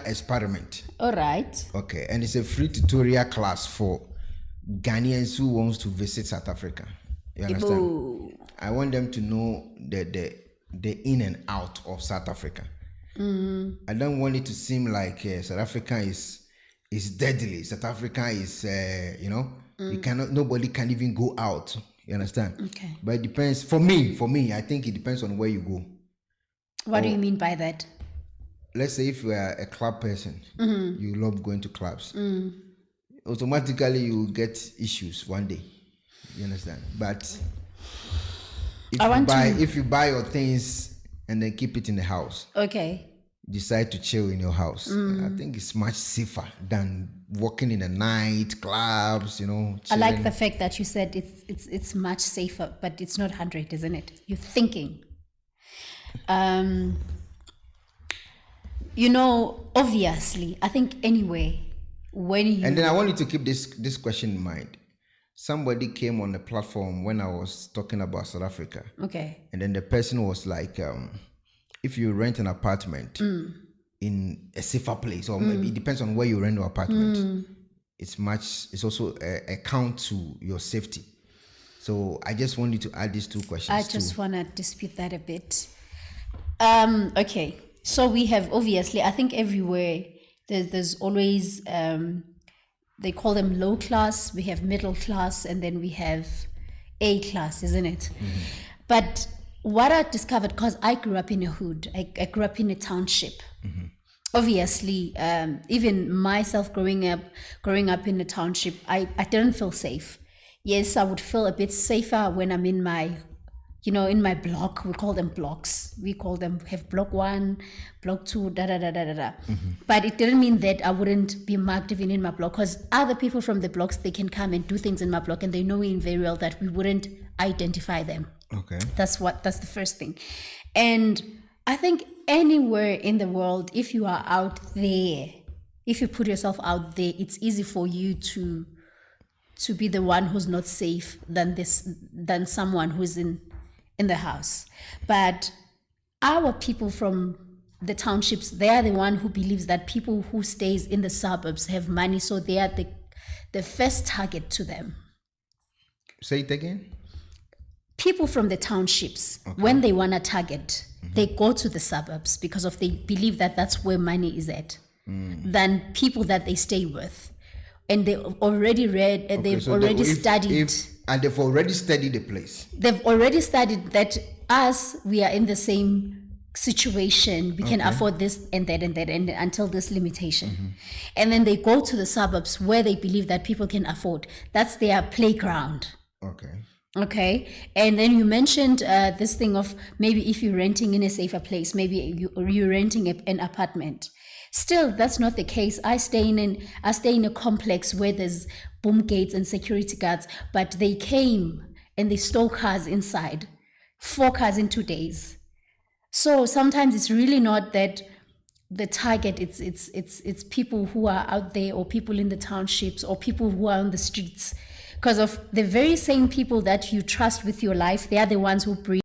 experiment. All right. Okay, and it's a free tutorial class for Ghanaians who wants to visit South Africa. You understand? Ibo. I want them to know the in and out of South Africa. I don't want it to seem like South Africa is deadly. South Africa is nobody can even go out. You understand? Okay. But it depends. For me, I think it depends on where you go. What do you mean by that? Let's say if you are a club person, you love going to clubs. Automatically you get issues one day. You understand? But if you buy your things and then keep it in the house, okay, decide to chill in your house, I think it's much safer than walking in the night clubs. Chilling. I like the fact that you said it's much safer, but it's not 100, isn't it? You're thinking. Obviously, I think anyway, when you... And then I want you to keep this question in mind. Somebody came on the platform when I was talking about South Africa. Okay. And then the person was like, if you rent an apartment in a safer place, or maybe it depends on where you rent your apartment, it's also a count to your safety. So I just want you to add these two questions. I just want to dispute that a bit. Okay. So we have, obviously, I think everywhere there's always, they call them low class, we have middle class, and then we have A class, isn't it? But what I discovered, because I grew up in a hood, I grew up in a township. Obviously, even myself growing up in a township, I didn't feel safe. Yes, I would feel a bit safer when I'm in my block. We call them blocks. Have block 1, block 2, But it didn't mean that I wouldn't be marked even in my block, because other people from the blocks, they can come and do things in my block, and they know in very well that we wouldn't identify them. Okay. That's the first thing. And I think anywhere in the world, if you are out there, if you put yourself out there, it's easy for you to be the one who's not safe than someone who's in the house. But our people from the townships, they are the one who believes that people who stays in the suburbs have money, so they are the first target to them. Say it again. People from the townships, when they want a target, they go to the suburbs because they believe that that's where money is at, than people that they stay with. And they already read and they've already studied. And they've already studied the place. They've already studied that we are in the same situation. We can afford this and that and until this limitation. And then they go to the suburbs where they believe that people can afford. That's their playground. Okay. And then you mentioned this thing of maybe if you're renting in a safer place, maybe you're renting an apartment. Still, that's not the case. I stay in a complex where there's boom gates and security guards, but they came and they stole cars inside, 4 cars in 2 days. So sometimes it's really not that the target. It's people who are out there, or people in the townships, or people who are on the streets, because of the very same people that you trust with your life. They are the ones who bring